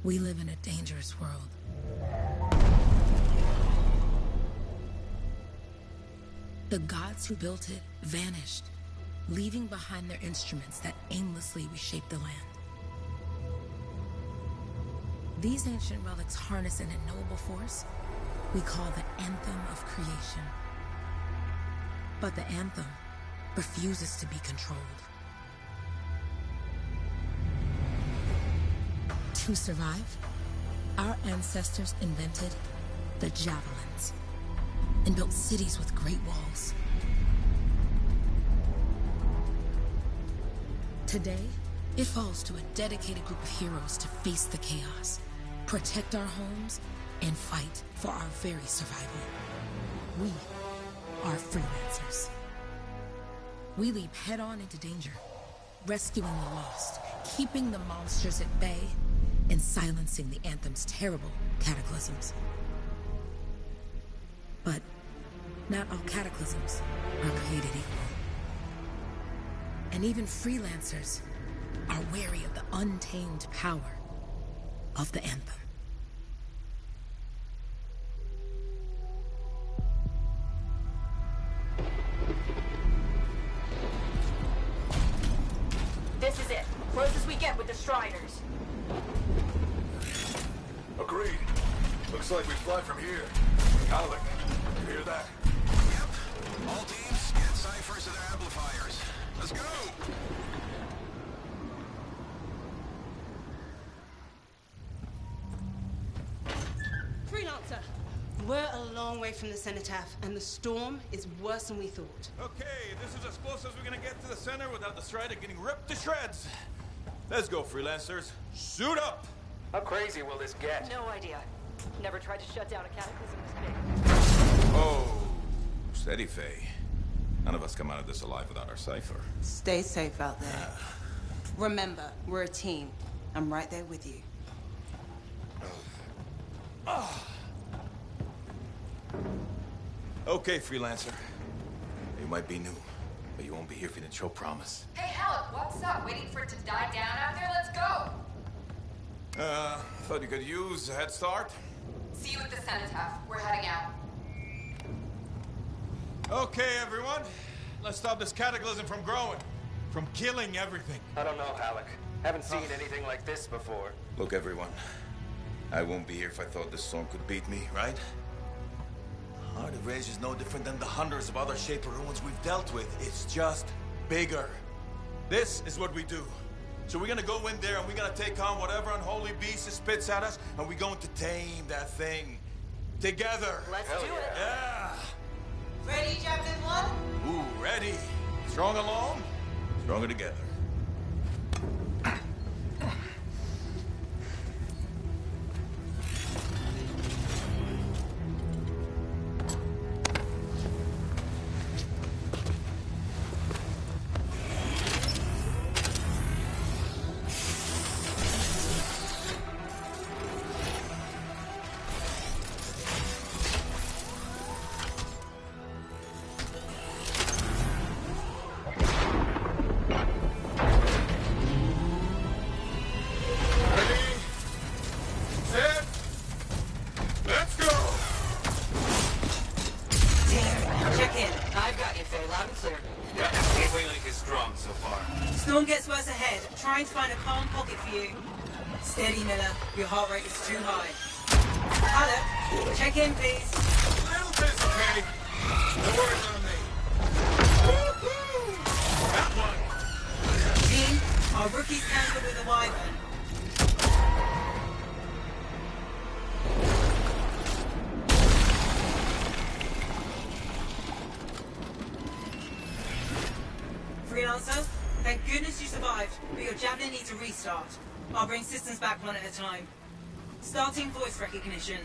We live in a dangerous world. The gods who built it vanished, leaving behind their instruments that aimlessly reshape the land. These ancient relics harness an unknowable force we call the Anthem of Creation. But the Anthem refuses to be controlled. To survive, our ancestors invented the javelins and built cities with great walls. Today, it falls to a dedicated group of heroes to face the chaos, protect our homes, and fight for our very survival. We are freelancers. We leap head-on into danger, rescuing the lost, keeping the monsters at bay, and silencing the Anthem's terrible cataclysms. But not all cataclysms are created equal. And even freelancers are wary of the untamed power of the Anthem. This is it. Close as we get with the Striders. Agreed. Looks like we fly from here. Alec, you hear that? Yep. All teams, get ciphers to their amplifiers. Let's go! Freelancer! We're a long way from the cenotaph, and the storm is worse than we thought. Okay, this is as close as we're gonna get to the center without the Strider getting ripped to shreds. Let's go, freelancers. Suit up! How crazy will this get? No idea. Never tried to shut down a cataclysm this big. Oh, steady, Faye. None of us come out of this alive without our cipher. Stay safe out there. Remember, we're a team. I'm right there with you. Okay, freelancer. You might be new, but you won't be here if you didn't show promise. Hey, Alec, what's up? Waiting for it to die down out there? Let's go! Thought you could use a head start. See you at the cenotaph. We're heading out. Okay, everyone. Let's stop this cataclysm from growing. From killing everything. I don't know, Alec. Haven't seen anything like this before. Look, everyone. I won't be here if I thought this storm could beat me, right? Heart of Rage is no different than the hundreds of other Shaper ruins we've dealt with. It's just bigger. This is what we do. So we're gonna go in there and we're gonna take on whatever unholy beast it spits at us, and we're going to tame that thing. Together. Let's do it. Yeah. Ready, Javelin 1? Ooh, ready. Strong alone, stronger together. Storm gets worse ahead. Trying to find a calm pocket for you. Steady, Miller. Your heart rate is too high. Alec, check in, please. A little bit, okay? No worries on me. That one. Team, our rookies tangled with the Wyvern. Freelancer, thank goodness you survived, but your Javelin needs a restart. I'll bring systems back one at a time. Starting voice recognition.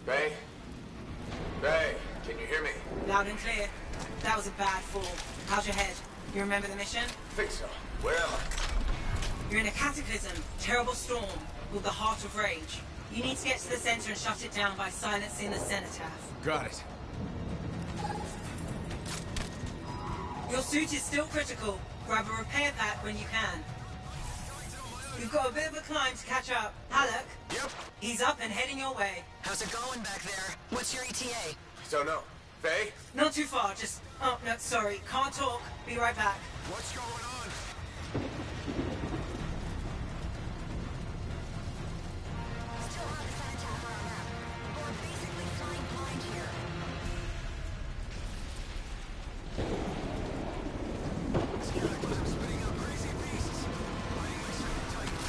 Ray? Ray, can you hear me? Loud and clear. That was a bad fall. How's your head? You remember the mission? Think so. Where am I? You're in a cataclysm, terrible storm, called the Heart of Rage. You need to get to the center and shut it down by silencing the cenotaph. Got it. Your suit is still critical. Grab a repair pack when you can. You've got a bit of a climb to catch up. Halleck? Yep. He's up and heading your way. How's it going back there? What's your ETA? Don't know. Faye? Not too far, just... Oh, no, sorry. Can't talk. Be right back. What's going on? Still on the sun attack on our map. We're basically flying blind here. Cataclysm spitting out crazy beasts. Hiding my second Titan.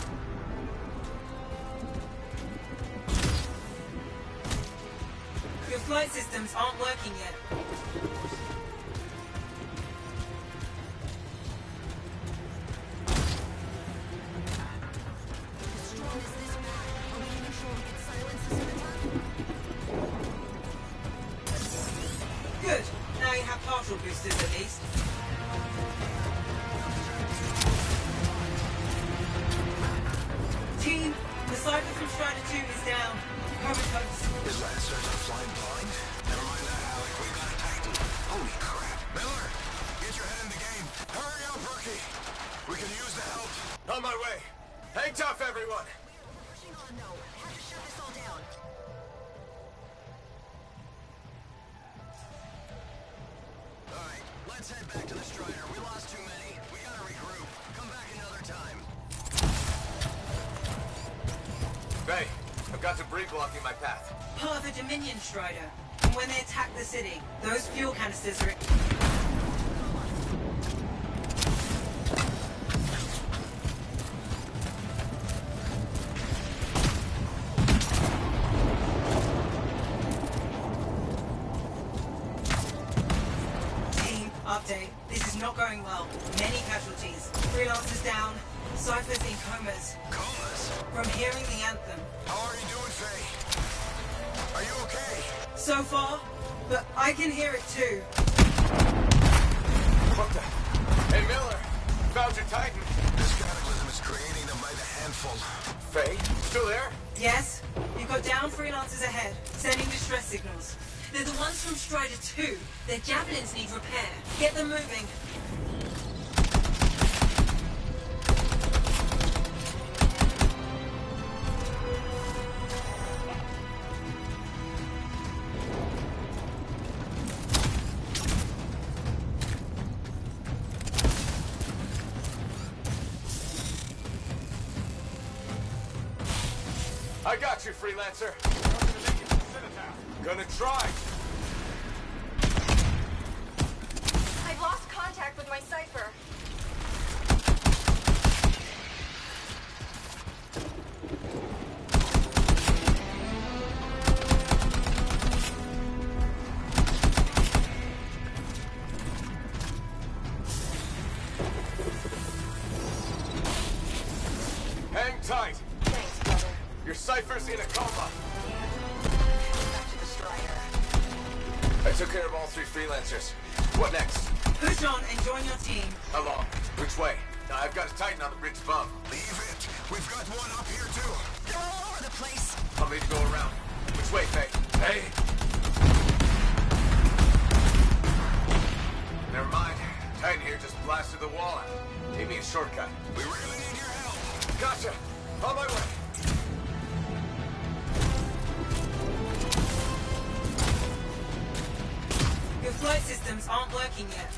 Your flight systems aren't working yet. As strong as this map, are we even sure we can silence the sun attack? Good. Now you have partial boosters at least. Team, the Cypher from Strider 2 is down. Comatose. His Lancers are flying blind? Never mind that, Alec. We got a Titan. Holy crap. Miller, get your head in the game. Hurry up, rookie. We can use the help. On my way. Hang tough, everyone. Pushing on though. Have to shut this all down. Alright, let's head back to the Strider. We lost too many. We gotta regroup. Come back another time. Faye, I've got debris blocking my path. Part of the Dominion Strider. And when they attack the city, those fuel canisters are... Team, update. This is not going well. Many casualties. Freelancers down. Cyphers in comas. Comas? From hearing the anthem. How are you doing, Faye? Are you okay? So far, but I can hear it too. What the? Hey, Miller. Found your Titan. This cataclysm is creating them by the handful. Faye, still there? Yes, you've got down freelancers ahead, sending distress signals. They're the ones from Strider 2. Their javelins need repair. Get them moving. I got you, freelancer. Gonna try. I've lost contact with my Cypher. Hang tight. Thanks, brother. Your Cypher's in a coma. Back to the Strider. I took care of all three freelancers. What next? Push on and join your team. Along. Which way? I've got a Titan on the bridge above. Leave it. We've got one up here, too. They're all over the place. I'll need to go around. Which way, Faye? Hey! Never mind. Titan here just blasted the wall out. Gave me a shortcut. We really need your help. Gotcha! On my way! Your flight systems aren't working yet.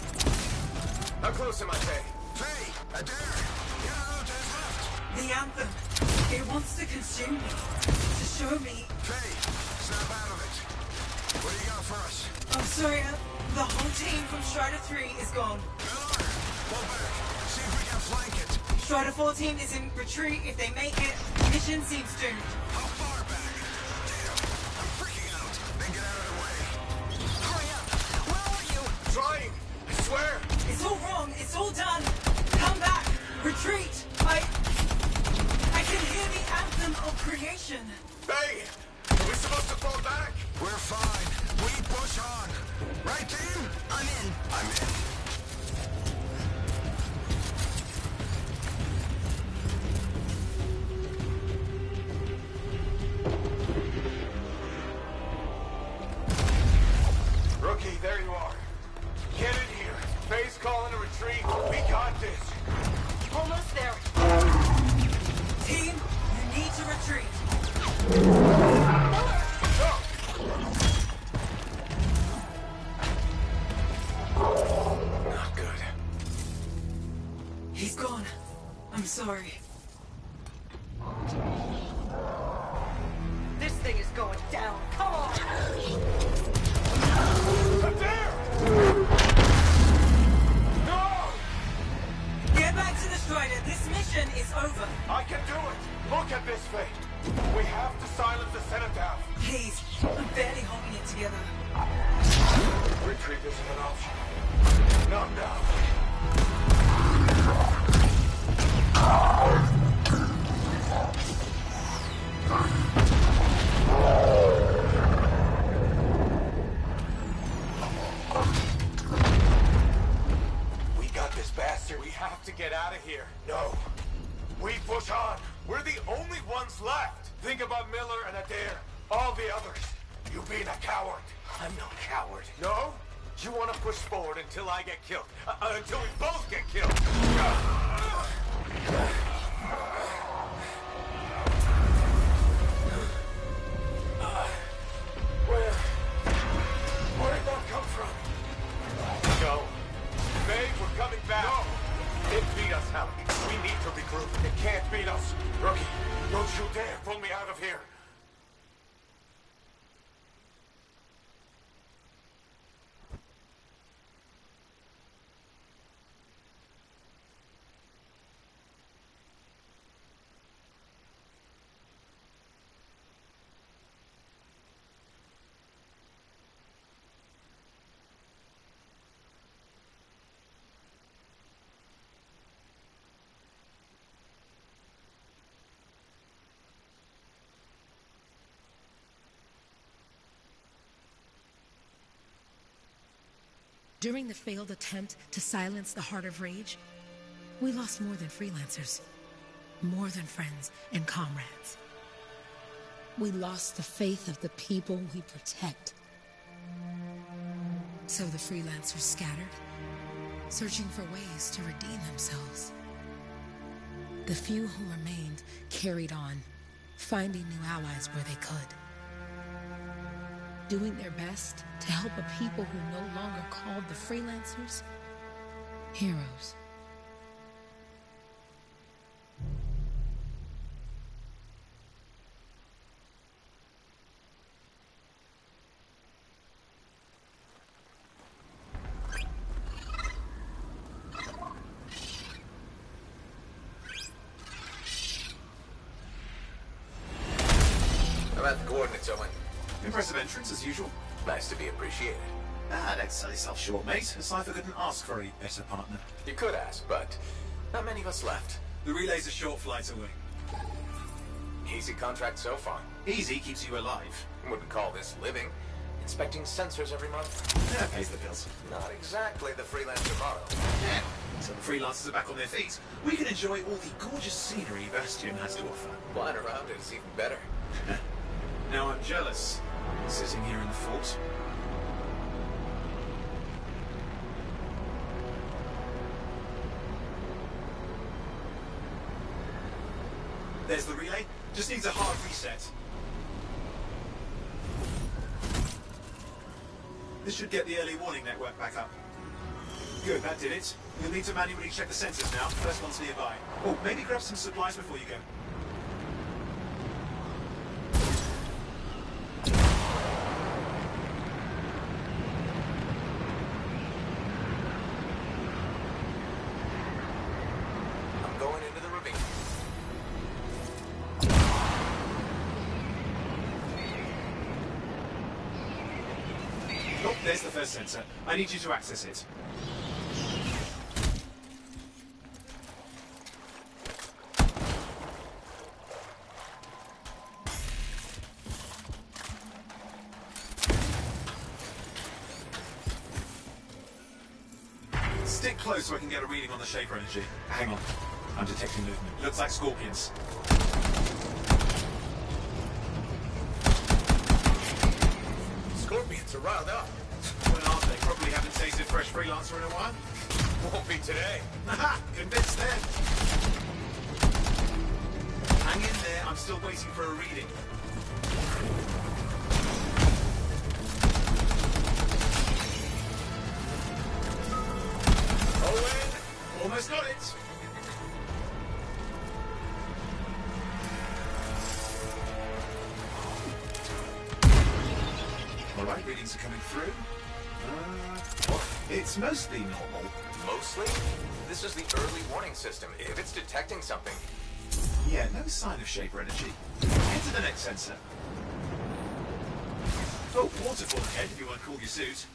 How close am I, Faye? Faye, Adair, get out to his left. The anthem. It wants to consume me. To show me. Faye, snap out of it. What do you got for us? I'm sorry, the whole team from Strider 3 is gone. Miller, pull back. See if we can flank it. Strider 14 is in retreat. If they make it, mission seems doomed. How far back? Damn, I'm freaking out. Then get out of the way. Hurry up. Where are you? Trying! I swear! It's all wrong. It's all done. Come back. Retreat. I can hear the anthem of creation. Faye! Are we supposed to fall back? We're fine. We push on. Right, team? I'm in. I'm in. Rookie, there you are. Get in here. Faye's call He's gone. I'm sorry. This thing is going down. Come on! There! No! Get back to the Strider. This mission is over. I can do it! Look at this thing! We have to silence the Cenotaph! Please. I'm barely holding it together. Retreat isn't an option. Not now. We got this bastard. We have to get out of here. No. We push on. We're the only ones left. Think about Miller and Adair. All the others. You being a coward. I'm no coward. No? You want to push forward until I get killed. Until we both get killed. Where did that come from? No. Babe, we're coming back. No. It beat us, Halleck. We need to regroup. It can't beat us. Rookie, don't you dare pull me out of here. During the failed attempt to silence the Heart of Rage, we lost more than freelancers, more than friends and comrades. We lost the faith of the people we protect. So the freelancers scattered, searching for ways to redeem themselves. The few who remained carried on, finding new allies where they could. Doing their best to help a people who no longer called the freelancers heroes. How about the coordinates, Owen? Impressive entrance, as usual. Nice to be appreciated. Don't sell yourself short, mate. A cipher couldn't ask for a better partner. You could ask, but not many of us left. The relay's a short flight away. Easy contract so far. Easy keeps you alive. Wouldn't call this living. Inspecting sensors every month. Yeah, pays the bills. Not exactly the freelancer motto. Yeah. So the freelancers are back on their feet. We can enjoy all the gorgeous scenery Bastion has to offer. Flying around it is even better. Now I'm jealous. Sitting here in the fort. There's the relay. Just needs a hard reset. This should get the early warning network back up. Good, that did it. You'll need to manually check the sensors now. First one's nearby. Oh, maybe grab some supplies before you go. I'm going into the ravine. Oh, there's the first sensor. I need you to access it. Stick close so I can get a reading on the Shaper energy. Hang on. I'm detecting movement. Looks like scorpions. Scorpions are riled up. When aren't they? Probably haven't tasted fresh freelancer in a while. Won't be today. Haha! Convinced then. Hang in there. I'm still waiting for a reading. Owen! Almost got it. readings are coming through. It's mostly normal. Mostly? This is the early warning system. If it's detecting something... Yeah, no sign of Shaper energy. Head to the next sensor. Oh, waterfall ahead if you want to cool your suit.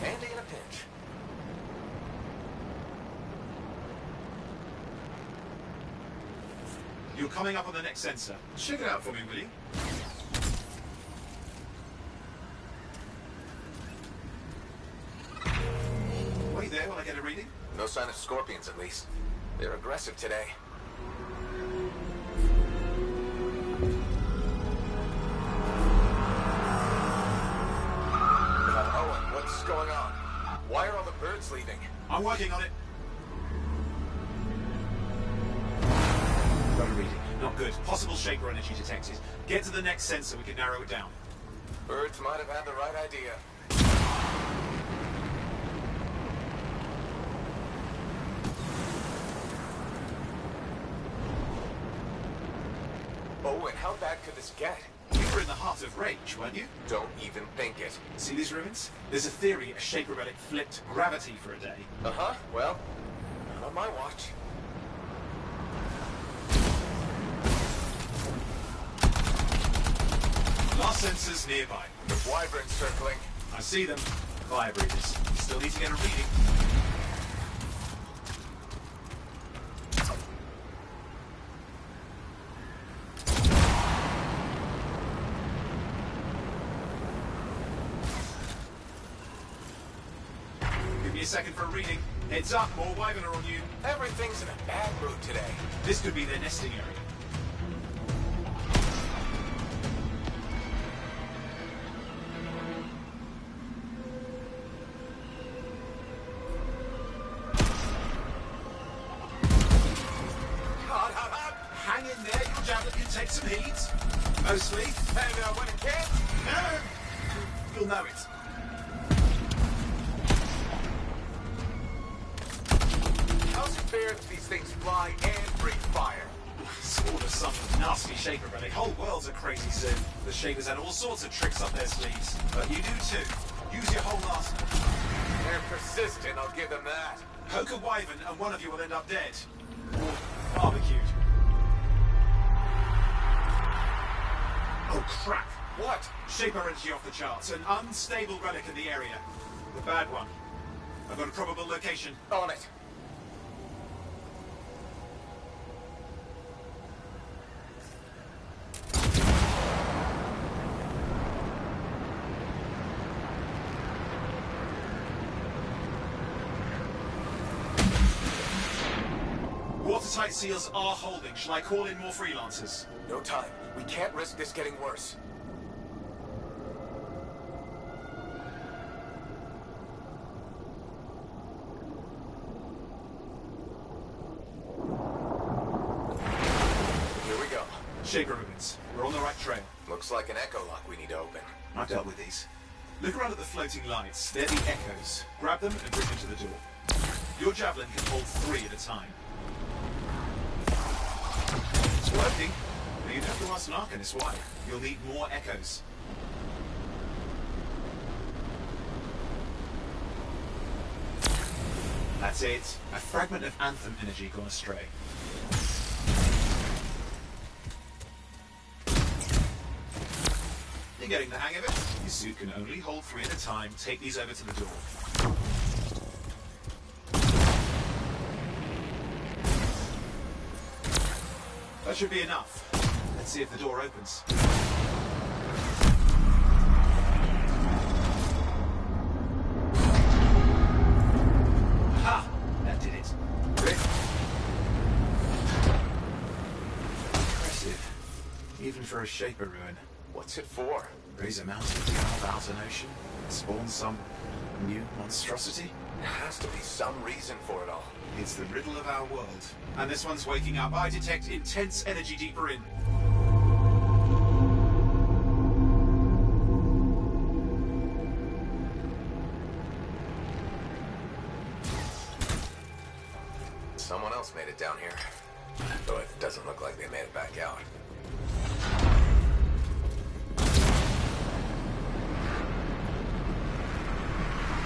Handy in a pinch. You're coming up on the next sensor. Check it out for me, will you? Wait there while I get a reading. No sign of scorpions, at least. They're aggressive today. Owen, what's going on? Why are all the birds leaving? I'm working on it. Got a reading. Not good. Possible Shaper energy detected. Get to the next sensor, we can narrow it down. Birds might have had the right idea. Owen, how bad could this get? You were in the heart of rage, weren't you? Don't even think it. See these ruins? There's a theory a Shaper relic flipped gravity for a day. Uh-huh. Well, not on my watch. Last sensors nearby. The wyverns circling. I see them. Fire breathers. Still need to get a reading. Give me a second for a reading. Heads up, more wyvern are on you. Everything's in a bad mood today. This could be their nesting area. Hang in there, your javelin can take some heat. Mostly. And when it can't, You'll know it. how's it fair if these things fly and breathe fire? Sort of some nasty Shaper relic. Whole world's a crazy zoo. The Shapers had all sorts of tricks up their sleeves. But you do too. Use your whole arsenal. They're persistent, I'll give them that. Poke a wyvern and one of you will end up dead. Or barbecued. Oh crap! What? Shaper energy off the charts. An unstable relic in the area. The bad one. I've got a probable location. On it. Watertight seals are holding. Shall I call in more freelancers? No time. We can't risk this getting worse. Here we go. Shaper ruins. We're on the right trail. Looks like an echo lock we need to open. I've dealt with these. Look around at the floating lights. They're the echoes. Grab them and bring them to the door. Your javelin can hold 3 at a time. It's working. But you'd have to ask an Arcanist why. You'll need more echoes. That's it. A fragment of Anthem energy gone astray. You're getting the hang of it. Your suit can only hold 3 at a time. Take these over to the door. That should be enough. Let's see if the door opens. Ha! That did it. Rick? Impressive. Even for a Shaper ruin. What's it for? Raise a mountain, carve out an ocean, spawn some new monstrosity? There has to be some reason for it all. It's the riddle of our world. And this one's waking up. I detect intense energy deeper in. Someone else made a it down here. Though it doesn't look like they made it back out.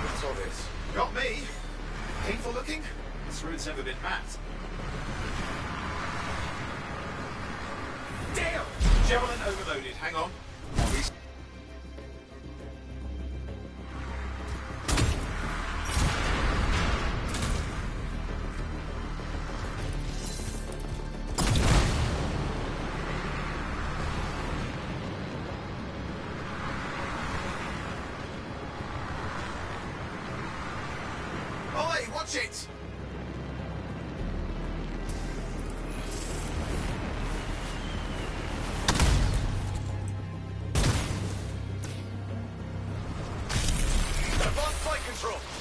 What's all this? Got me. Painful looking? This room's never been mapped. Damn! Javelin overloaded. Hang on. Ollie, watch it!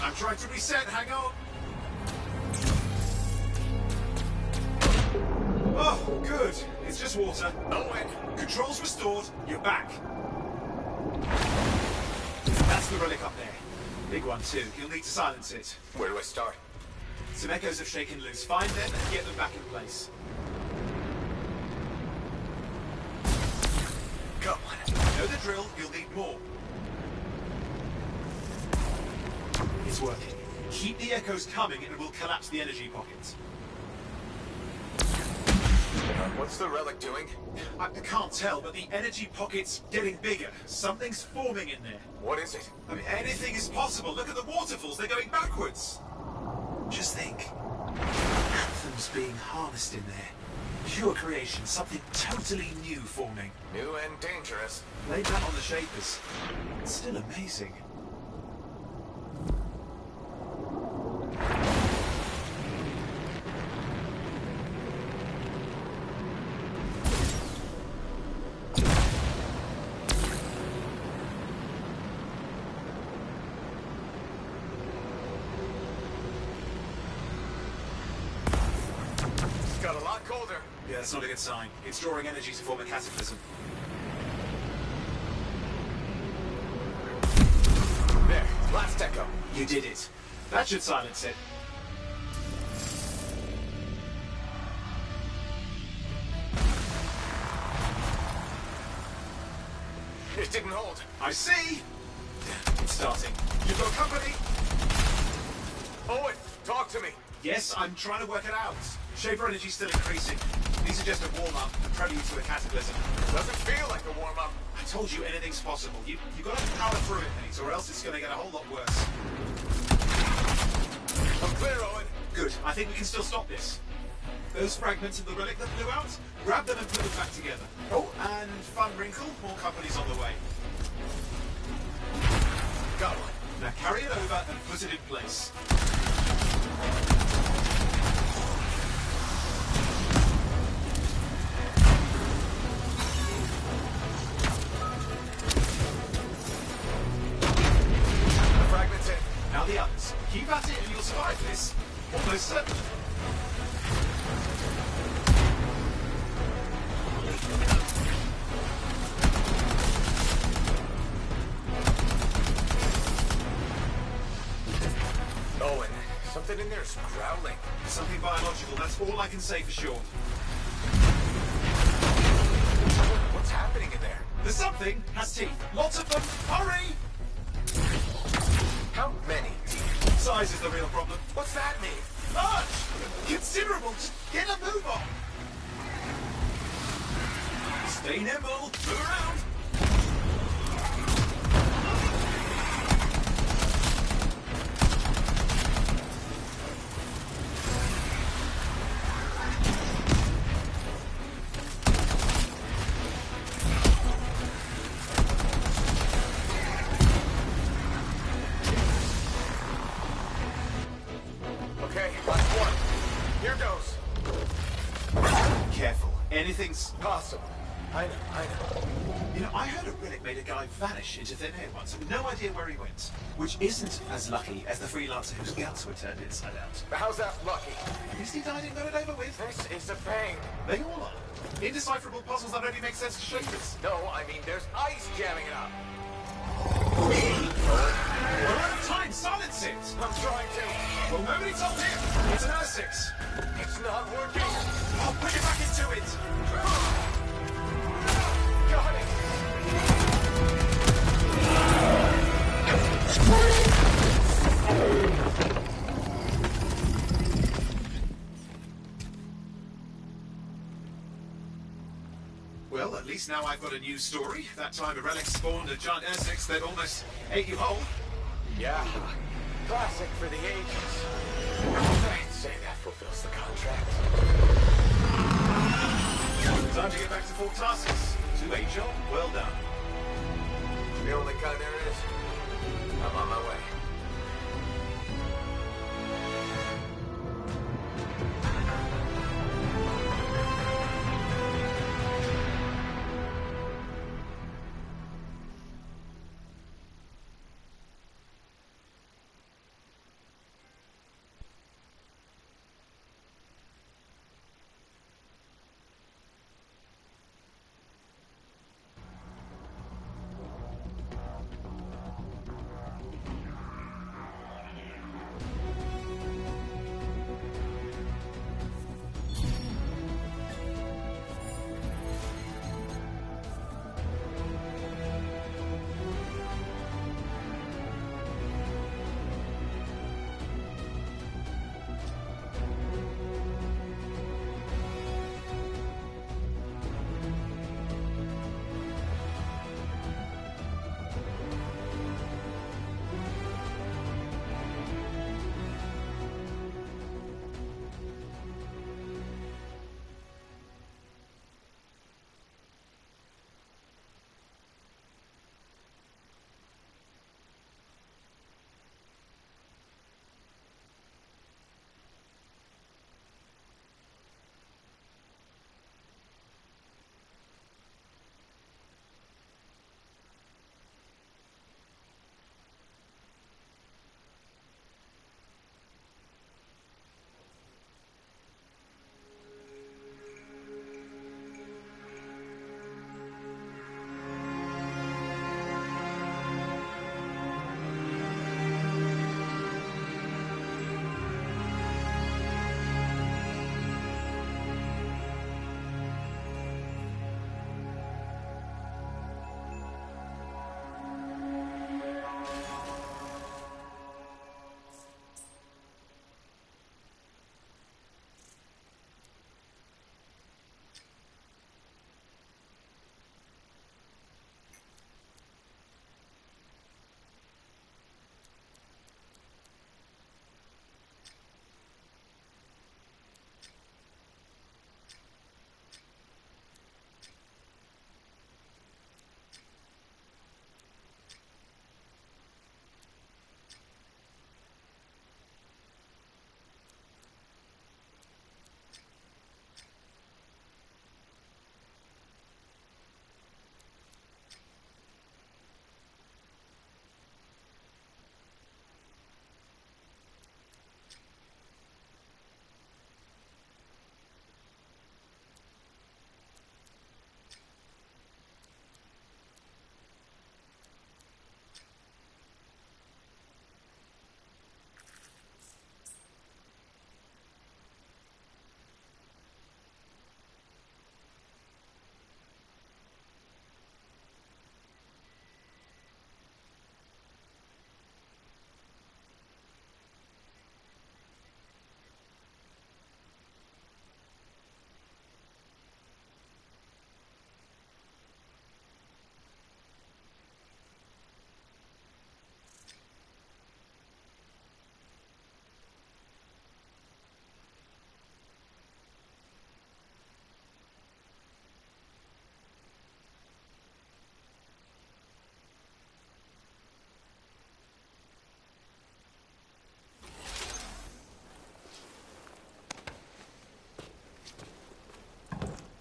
I'm trying to reset, hang on. Oh, good. It's just water. Owen! Controls restored. You're back. That's the relic up there. Big one, too. You'll need to silence it. Where do I start? Some echoes have shaken loose. Find them and get them back in place. Come on. Know the drill. You'll need more. It's working. Keep the echoes coming and it will collapse the energy pockets. What's the relic doing? I can't tell, but the energy pocket's getting bigger. Something's forming in there. What is it? I mean, anything is possible. Look at the waterfalls. They're going backwards. Just think. Anthem's being harnessed in there. Pure creation. Something totally new forming. New and dangerous. Blame that on the Shapers. It's still amazing. It's got a lot colder. Yeah, that's not a good sign. It's drawing energy to form a cataclysm. There, last echo. You did it. That should silence it. It didn't hold. I see! It's starting. You've got company! Owen, talk to me. Yes, I'm trying to work it out. Shaper energy's still increasing. These are just a warm-up, a prelude to a cataclysm. Doesn't feel like a warm-up. I told you anything's possible. You've got to power through it, mate, or else it's going to get a whole lot worse. I'm clear, Owen. Good. I think we can still stop this. Those fragments of the relic that blew out, grab them and put them back together. Oh, and fun wrinkle, more company's on the way. Got one. Now carry it over and put it in place. The fragment's in. Now the others. Keep at it and you'll survive this. Almost certain. Owen, something in there's growling. Something biological, that's all I can say for sure. What's happening in there? The something has teeth. Lots of them. Hurry! How many? Size is the real problem. What's that mean? Large! Considerable! Just get a move on! Stay nimble! Move around! Okay, last one. Here goes. Careful. Anything's... Possible. I know. You know, I heard a relic made a guy vanish into thin air once. No idea where he went. Which isn't as lucky as the freelancer whose guts were turned inside out. But how's that lucky? At least he died and got it over with. This is a pain. They all are. Indecipherable puzzles that only make sense to Shapers. No, I mean there's ice jamming it up. We're out of time. Silence it. I'm trying to. Well, nobody told him. It's an R6. It's not working! I'll put it back into it! Got it! Well, at least now I've got a new story. That time a relic spawned a giant Essex that almost ate you whole. Yeah. Classic for the ages. I'd say that fulfills the contract. Time to get back to Fort Tarsus. To a job well done. The only kind there is. I'm on my way.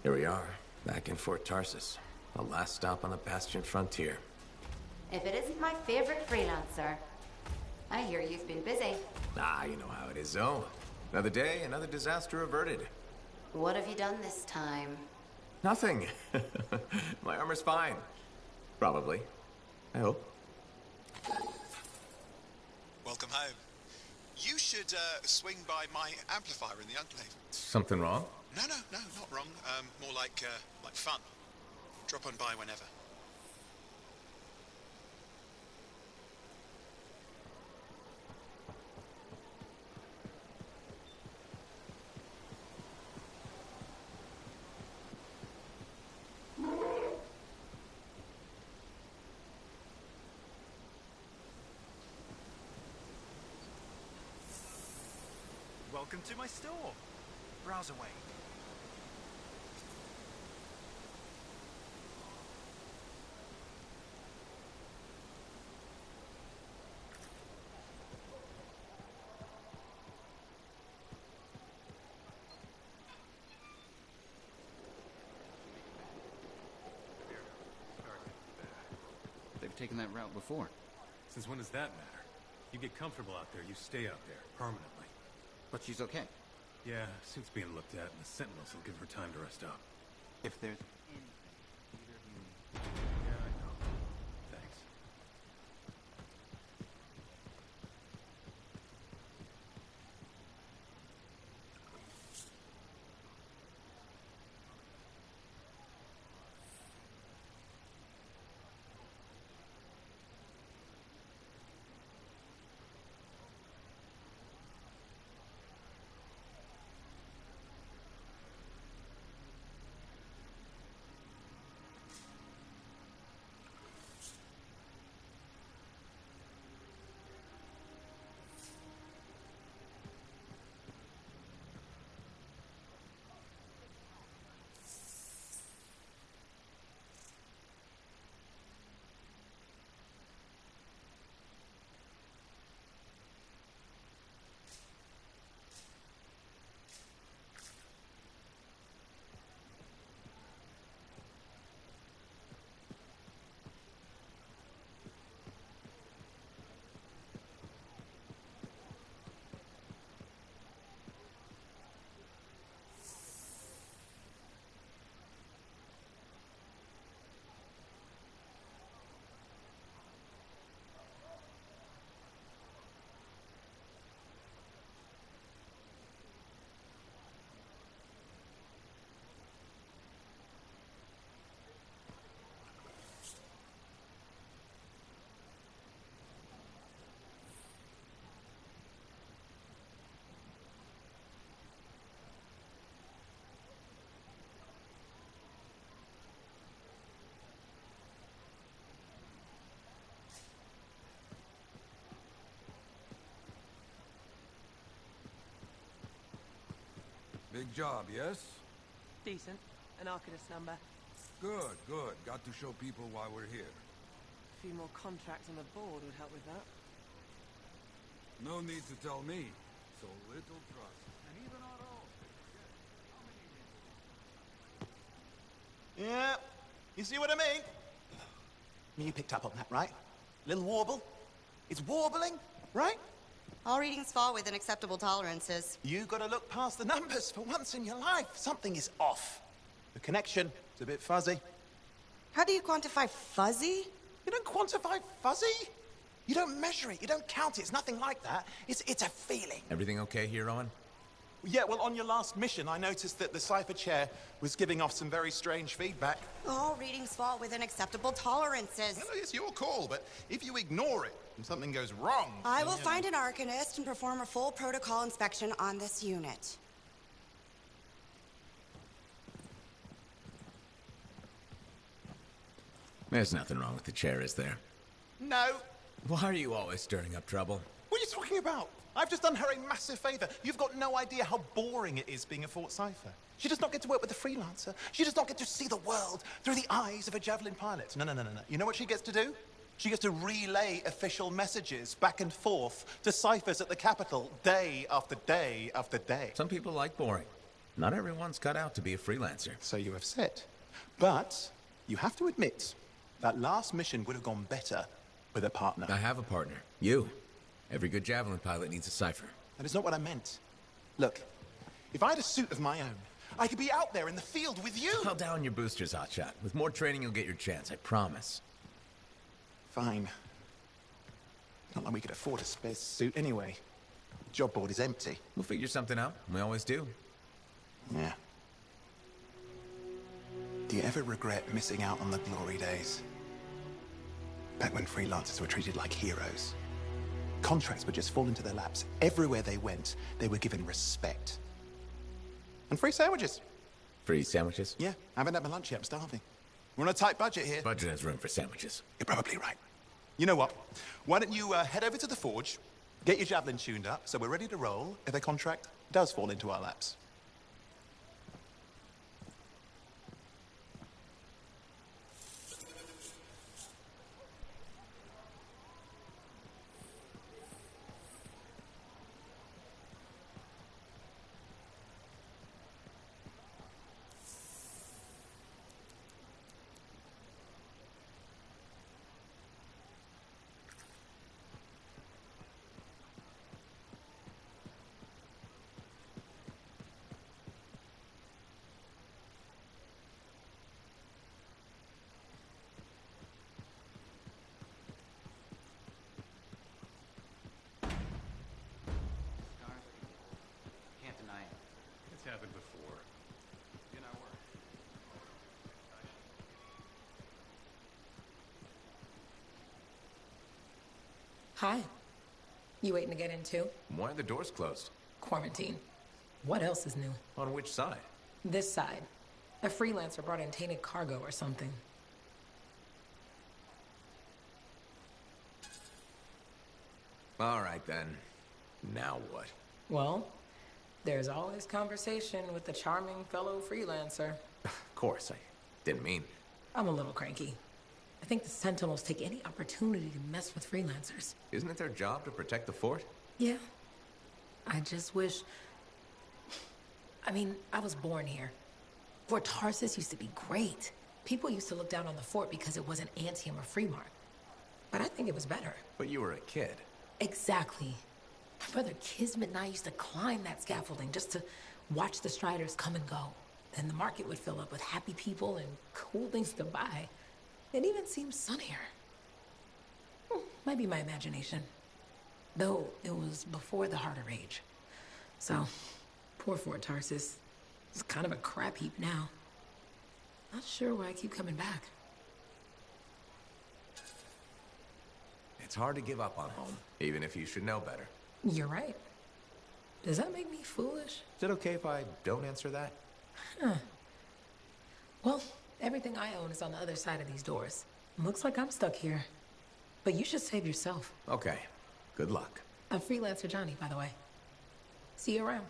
Here we are, back in Fort Tarsus. The last stop on the Bastion frontier. If it isn't my favorite freelancer. I hear you've been busy. Ah, you know how it is, though. Another day, another disaster averted. What have you done this time? Nothing. My armor's fine. Probably. I hope. Welcome home. You should should swing by my amplifier in the Enclave. Something wrong? No, not wrong. More like fun. Drop on by whenever. Welcome to my store. Browse away. They've taken that route before. Since when does that matter? You get comfortable out there, you stay out there, permanently. But she's okay. Yeah, suit's being looked at, and the Sentinels will give her time to rest up. If there's anything either of you... Yeah, I know. Thanks. Big job, yes? Decent. An Arcanist number. Good, good. Got to show people why we're here. A few more contracts on the board would help with that. No need to tell me. So little trust. And even our own. Yeah, you see what I mean? You picked up on that, right? Little warble. It's warbling, right? All readings fall within acceptable tolerances. You gotta look past the numbers for once in your life. Something is off. The connection is a bit fuzzy. How do you quantify fuzzy? You don't quantify fuzzy. You don't measure it. You don't count it. It's nothing like that. It's a feeling. Everything okay here, Owen? Yeah, well, on your last mission, I noticed that the Cypher Chair was giving off some very strange feedback. All readings fall within acceptable tolerances. Well, it's your call, but if you ignore it and something goes wrong... I will find an Arcanist and perform a full protocol inspection on this unit. There's nothing wrong with the chair, is there? No. Why are you always stirring up trouble? What are you talking about? I've just done her a massive favor. You've got no idea how boring it is being a Fort Cypher. She does not get to work with a freelancer. She does not get to see the world through the eyes of a Javelin pilot. No. You know what she gets to do? She gets to relay official messages back and forth to ciphers at the Capitol day after day after day. Some people like boring. Not everyone's cut out to be a freelancer. So you have said. But you have to admit, that last mission would have gone better with a partner. I have a partner. You. Every good Javelin pilot needs a cipher. That is not what I meant. Look, if I had a suit of my own, I could be out there in the field with you. Call down your boosters, Hotshot. With more training, you'll get your chance, I promise. Fine. Not like we could afford a spare suit anyway. Job board is empty. We'll figure something out. We always do. Yeah. Do you ever regret missing out on the glory days? Back when freelancers were treated like heroes. Contracts would just fall into their laps. Everywhere they went, they were given respect. And free sandwiches. Free sandwiches? Yeah, I haven't had my lunch yet. I'm starving. We're on a tight budget here. Budget has room for sandwiches. You're probably right. You know what? Why don't you head over to the forge, get your javelin tuned up, so we're ready to roll if a contract does fall into our laps. Can't deny it. It's happened before. You know, we're... Hi. You waiting to get in too? Why are the doors closed? Quarantine. What else is new? On which side? This side. A freelancer brought in tainted cargo or something. All right, then. Now what? Well, there's always conversation with the charming fellow freelancer. Of course, I didn't mean... I'm a little cranky. I think the Sentinels take any opportunity to mess with freelancers. Isn't it their job to protect the fort? Yeah. I just wish... I mean, I was born here. Fort Tarsus used to be great. People used to look down on the fort because it wasn't Anthem or Fremont. But I think it was better. But you were a kid. Exactly. My brother Kismet and I used to climb that scaffolding just to watch the Striders come and go. Then the market would fill up with happy people and cool things to buy. It even seemed sunnier. Might be my imagination. Though it was before the Heart of Rage. So, poor Fort Tarsus. It's kind of a crap heap now. Not sure why I keep coming back. It's hard to give up on home, even if you should know better. You're right. Does that make me foolish? Is it okay if I don't answer that? Huh. Well, everything I own is on the other side of these doors. Looks like I'm stuck here. But you should save yourself. Okay. Good luck. I'm Freelancer Johnny, by the way. See you around.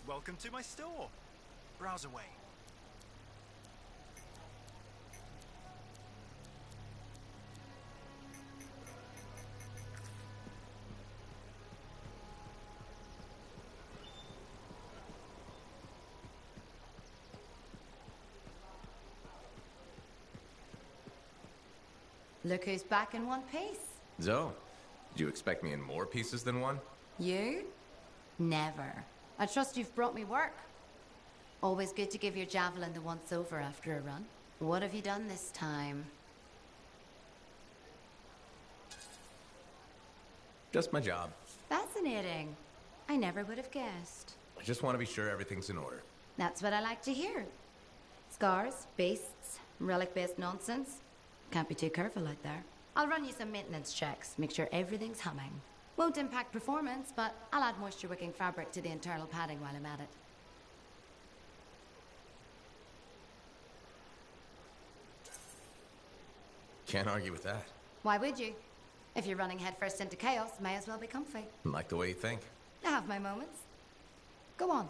Welcome to my store. Browse away. Look who's back in one piece. Zoe, did you expect me in more pieces than one? You? Never. I trust you've brought me work. Always good to give your javelin the once over after a run. What have you done this time? Just my job. Fascinating. I never would have guessed. I just want to be sure everything's in order. That's what I like to hear. Scars, beasts, relic-based nonsense. Can't be too careful out there. I'll run you some maintenance checks, make sure everything's humming. Won't impact performance, but I'll add moisture-wicking fabric to the internal padding while I'm at it. Can't argue with that. Why would you? If you're running headfirst into chaos, may as well be comfy. Like the way you think. I have my moments. Go on.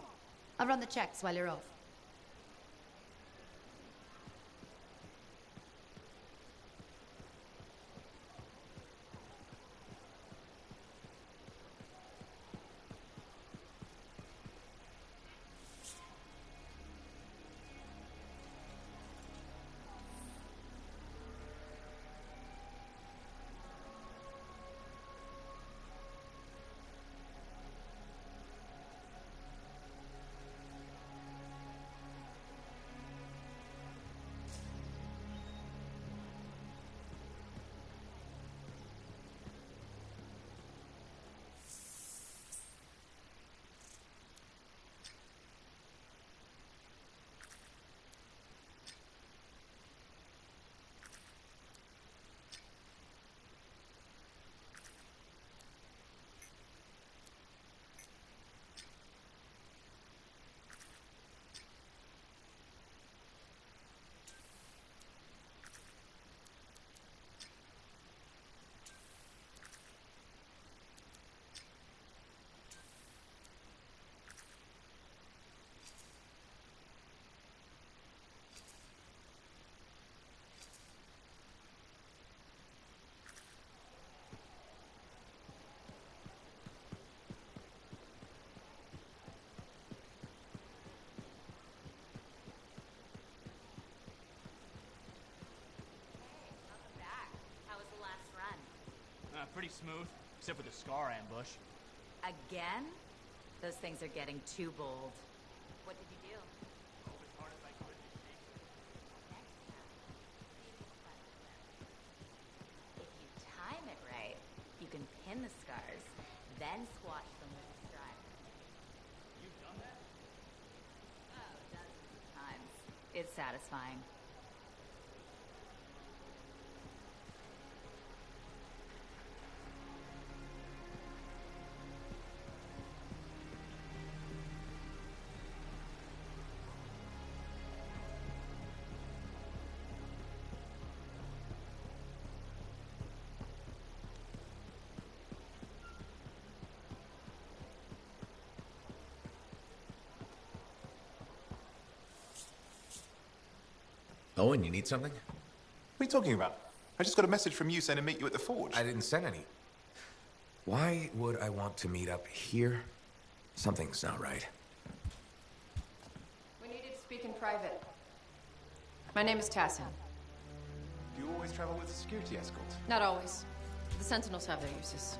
I'll run the checks while you're off. pretty smooth, except for the Scar ambush. Again? Those things are getting too bold. What did you do? Drove as hard as I could to chase her. If you time it right, you can pin the scars, then squash them with a stride. You've done that? Oh, dozens of times. It's satisfying. Owen, you need something? What are you talking about? I just got a message from you saying to meet you at the forge. I didn't send any. Why would I want to meet up here? Something's not right. We needed to speak in private. My name is Tassin. Do you always travel with a security escort? Not always. The Sentinels have their uses.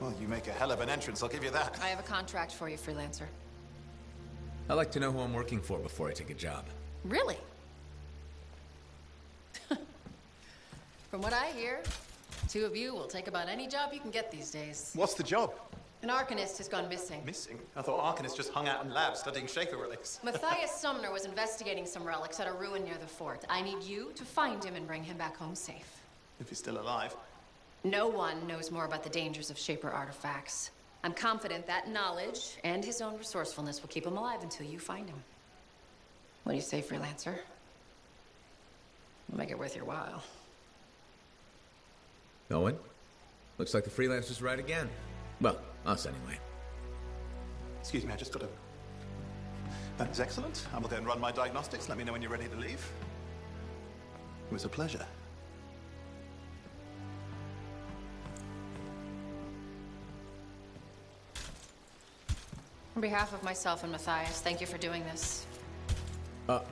Well, you make a hell of an entrance, I'll give you that. I have a contract for you, freelancer. I like to know who I'm working for before I take a job. Really? From what I hear, the two of you will take about any job you can get these days. What's the job? An Arcanist has gone missing. Missing? I thought Arcanists just hung out in labs studying Shaper relics. Matthias Sumner was investigating some relics at a ruin near the fort. I need you to find him and bring him back home safe. If he's still alive. No one knows more about the dangers of Shaper artifacts. I'm confident that knowledge and his own resourcefulness will keep him alive until you find him. What do you say, freelancer? We'll make it worth your while. Owen? Looks like the freelancer's right again. Well, us anyway. Excuse me, I just got to... That is excellent. I will go and run my diagnostics. Let me know when you're ready to leave. It was a pleasure. On behalf of myself and Matthias, thank you for doing this.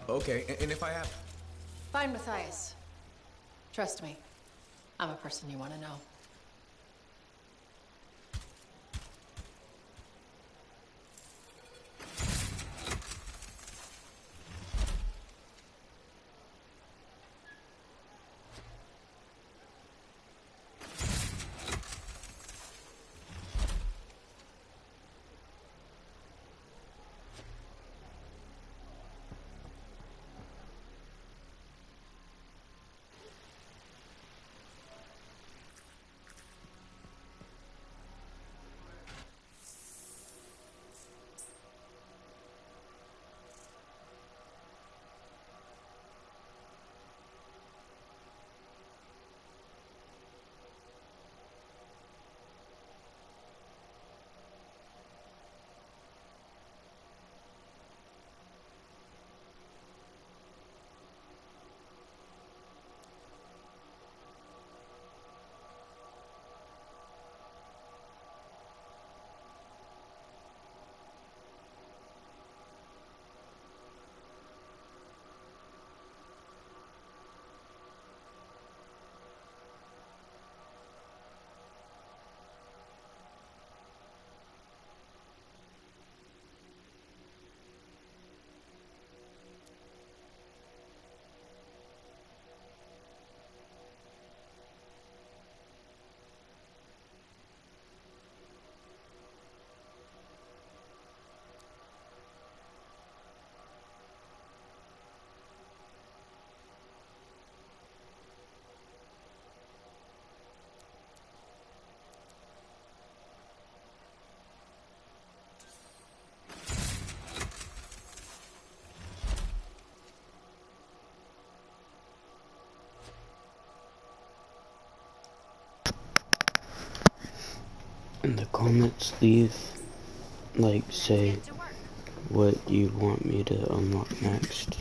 Okay. And if I have... Find Matthias. Trust me. I'm a person you want to know. In the comments, leave, say what you want me to unlock next.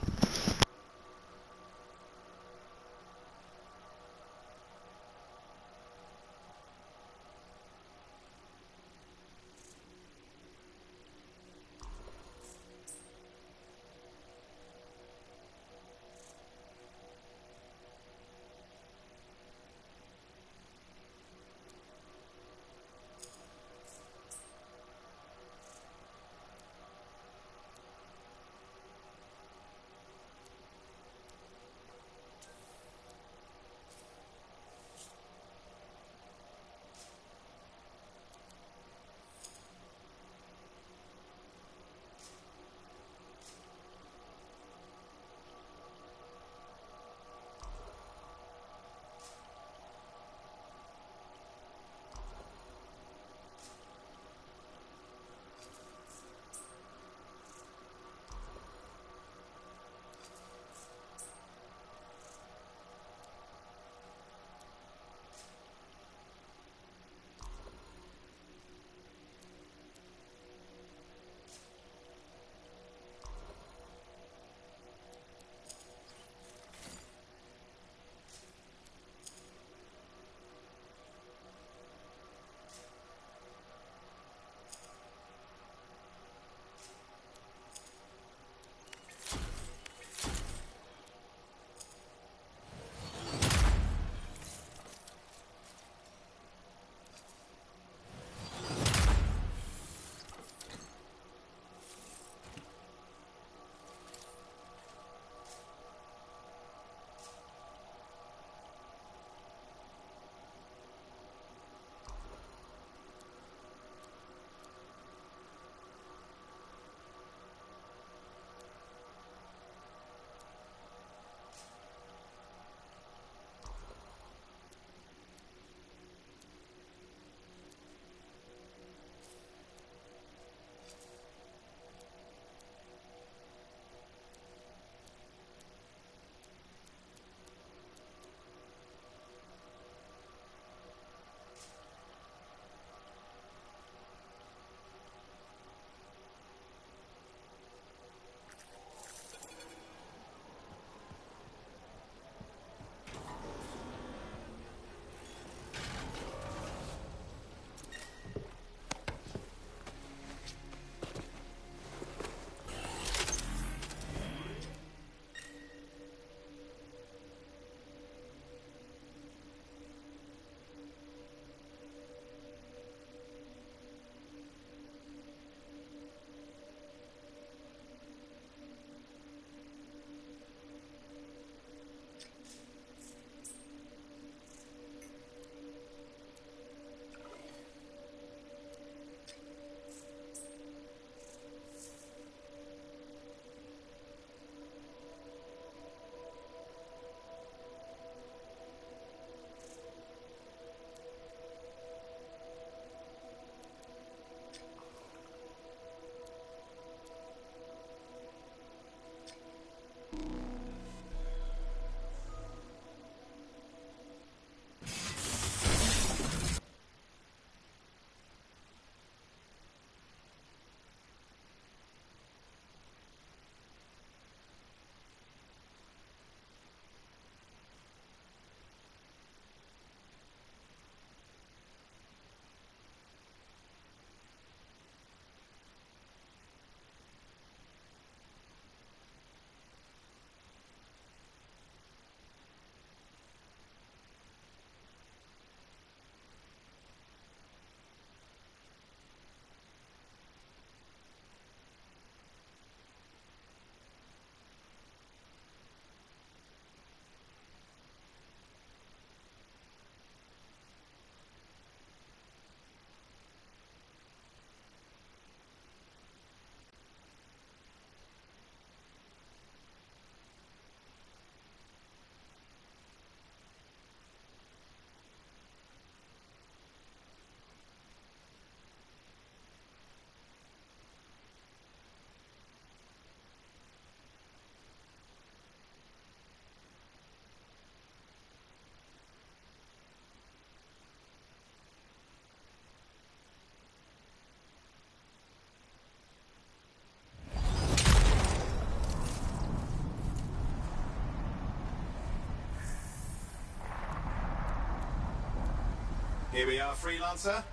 Here we are, Freelancer.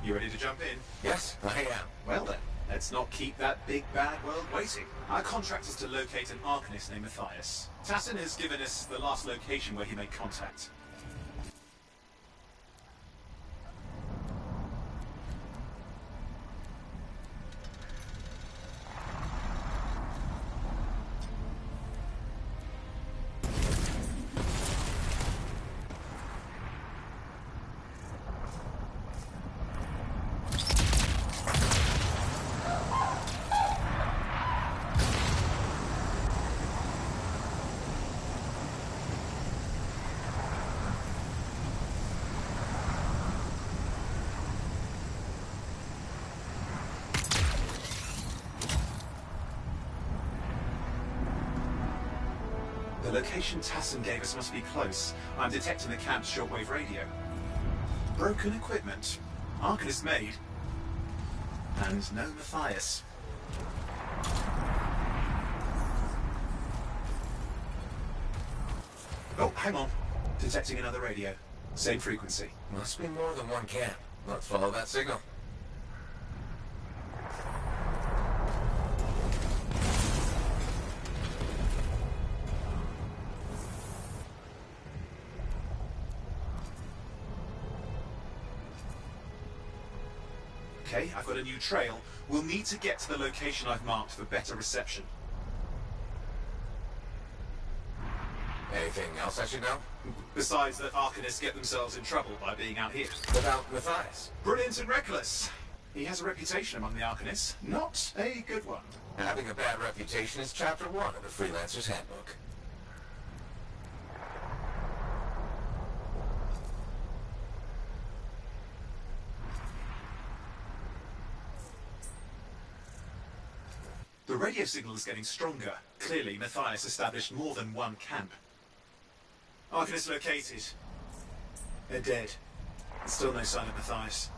You ready to jump in? Yes, I am. Well then, let's not keep that big bad world waiting. Our contract is to locate an Arcanist named Matthias. Tassin has given us the last location where he made contact. The location Tassin gave us must be close. I'm detecting the camp's shortwave radio. Broken equipment. Arcanist made. And no Matthias. Oh, hang on. Detecting another radio. Same frequency. Must be more than one camp. Let's follow that signal. Okay, I've got a new trail. We'll need to get to the location I've marked for better reception. Anything else I should know? Besides that Arcanists get themselves in trouble by being out here. Without Matthias? Brilliant and reckless. He has a reputation among the Arcanists. Not a good one. Having a bad reputation is chapter 1 of the Freelancer's Handbook. The radio signal is getting stronger. Clearly, Matthias established more than one camp. Arcanist located. They're dead. Still no sign of Matthias.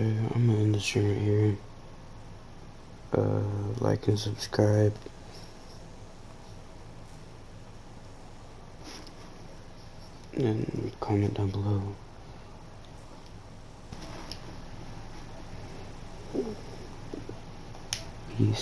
Okay, I'm gonna end the stream right here. Like and subscribe. And comment down below. Peace.